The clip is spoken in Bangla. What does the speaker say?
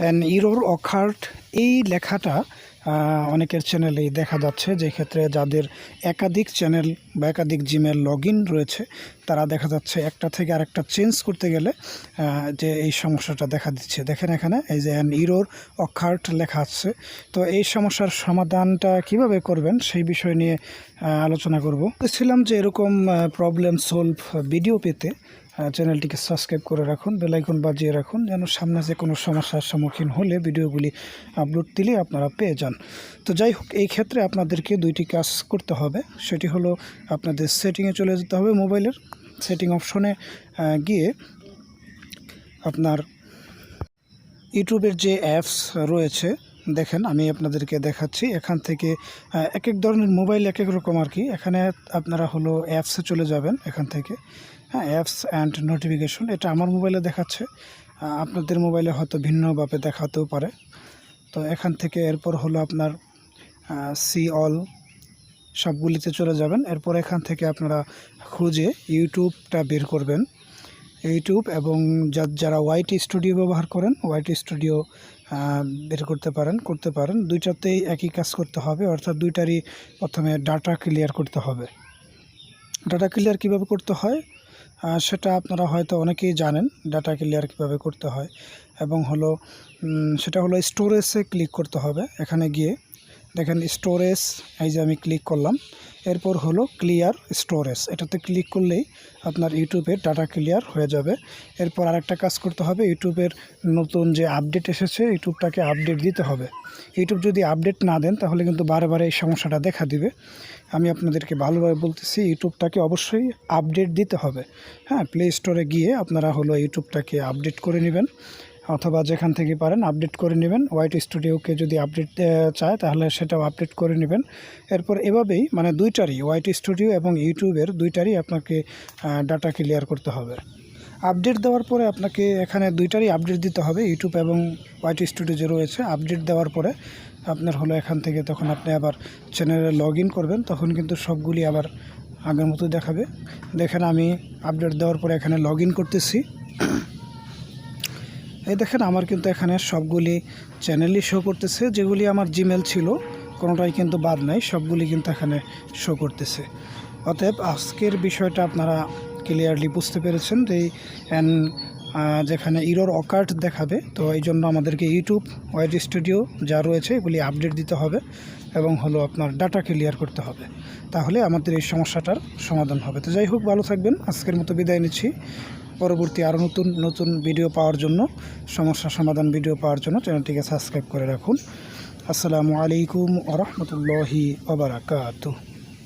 অ্যান ইরর অকার্ড এই লেখাটা অনেকের চ্যানেলেই দেখা যাচ্ছে, যে ক্ষেত্রে যাদের একাধিক চ্যানেল বা একাধিক জিমেল লগ ইন রয়েছে তারা দেখা যাচ্ছে একটা থেকে আরেকটা চেঞ্জ করতে গেলে যে এই সমস্যাটা দেখা দিচ্ছে। দেখেন এখানে এই যে অ্যান ইরর অকার্ড লেখা আছে। তো এই সমস্যার সমাধানটা কিভাবে করবেন সেই বিষয় নিয়ে আলোচনা করব। বলেছিলাম যে এরকম প্রবলেম সলভ ভিডিও পেতে চ্যানেলটিকে সাবস্ক্রাইব করে রাখুন, বেল আইকন বাজিয়ে রাখুন, যেন সামনে যে কোনো সমস্যার সম্মুখীন হলে ভিডিওগুলি আপলোড দিলে আপনারা পেয়ে যান। তো যাই হোক, এই ক্ষেত্রে আপনাদেরকে দুইটি কাজ করতে হবে। সেটি হলো আপনাদের সেটিংয়ে চলে যেতে হবে। মোবাইলের সেটিং অপশনে গিয়ে আপনার ইউটিউবের যে অ্যাপস রয়েছে, দেখেন আমি আপনাদেরকে দেখাচ্ছি। এখান থেকে এক এক ধরনের মোবাইল এক এক রকম আর কি। এখানে আপনারা হলো অ্যাপসে চলে যাবেন। এখান থেকে অ্যাপস অ্যান্ড নোটিফিকেশন, এটা আমার মোবাইলে দেখাচ্ছে, আপনাদের মোবাইলে হয়তো ভিন্নভাবে দেখাতেও পারে। তো এখান থেকে এরপর হলো আপনার সি অল সবগুলিতে চলে যাবেন। এরপর এখান থেকে আপনারা খুঁজে ইউটিউবটা বের করবেন। ইউটিউব এবং যারা ওয়াইটি স্টুডিও ব্যবহার করেন ওয়াইটি স্টুডিও বের করতে পারেন। দুইটাতেই একই কাজ করতে হবে, অর্থাৎ দুইটারই প্রথমে ডাটা ক্লিয়ার করতে হবে। ডাটা ক্লিয়ার কিভাবে করতে হয় সেটা আপনারা হয়তো অনেকেই জানেন, ডাটা ক্লিয়ার কিভাবে করতে হয়। এবং সেটা হলো স্টোরেজে ক্লিক করতে হবে। এখানে গিয়ে দেখেন স্টোরেজ, এই যে আমি ক্লিক করলাম। এরপর হলো ক্লিয়ার স্টোরেজ, এটাতে ক্লিক করলেই আপনার ইউটিউবের ডাটা ক্লিয়ার হয়ে যাবে। এরপর আরেকটা কাজ করতে হবে, ইউটিউবের নতুন যে আপডেট এসেছে ইউটিউবটাকে আপডেট দিতে হবে। ইউটিউব যদি আপডেট না দেন তাহলে কিন্তু বারে বারে এই সমস্যাটা দেখা দিবে। আমি আপনাদেরকে ভালোভাবে বলতেছি, ইউটিউবটাকে অবশ্যই আপডেট দিতে হবে। প্লে স্টোরে গিয়ে আপনারা ইউটিউবটাকে আপডেট করে নেবেন, অথবা যেখান থেকে পারেন আপডেট করে নেবেন। ওয়াইটি স্টুডিওকে যদি আপডেট চায় তাহলে সেটাও আপডেট করে নেবেন। এরপর এভাবেই দুইটারই, ওয়াইটি স্টুডিও এবং ইউটিউবের দুইটারই আপনাকে ডাটা ক্লিয়ার করতে হবে। আপডেট দেওয়ার পরে আপনাকে এখানে দুইটারই আপডেট দিতে হবে, ইউটিউব এবং ওয়াইটি স্টুডিও যে রয়েছে। আপডেট দেওয়ার পরে আপনার এখান থেকে তখন আপনি আবার চ্যানেলে লগ ইন করবেন, তখন কিন্তু সবগুলি আবার আগের মতো দেখাবে। দেখেন আমি আপডেট দেওয়ার পরে এখানে লগ ইন করতেছি। এই দেখেন আমার কিন্তু এখানে সবগুলি চ্যানেলই শো করতেছে, যেগুলি আমার জিমেল ছিল কোনোটাই কিন্তু বাদ নাই, সবগুলি কিন্তু এখানে শো করতেছে। অতএব আজকের বিষয়টা আপনারা ক্লিয়ারলি বুঝতে পেরেছেন যে যেখানে ইরর অকার্ড দেখাবে, তো এই জন্য আমাদেরকে ইউটিউব ওয়াইটি স্টুডিও যা রয়েছে এগুলি আপডেট দিতে হবে এবং আপনার ডাটা ক্লিয়ার করতে হবে, তাহলে আমাদের এই সমস্যাটার সমাধান হবে। তো যাই হোক, ভালো থাকবেন। আজকের মতো বিদায় নিচ্ছি। পরবর্তী আরও নতুন ভিডিও পাওয়ার জন্য, সমস্যা সমাধান ভিডিও পাওয়ার জন্য চ্যানেলটিকে সাবস্ক্রাইব করে রাখুন। আসসালামু আলাইকুম ওয়া রাহমাতুল্লাহি ওয়া বারাকাতুহু।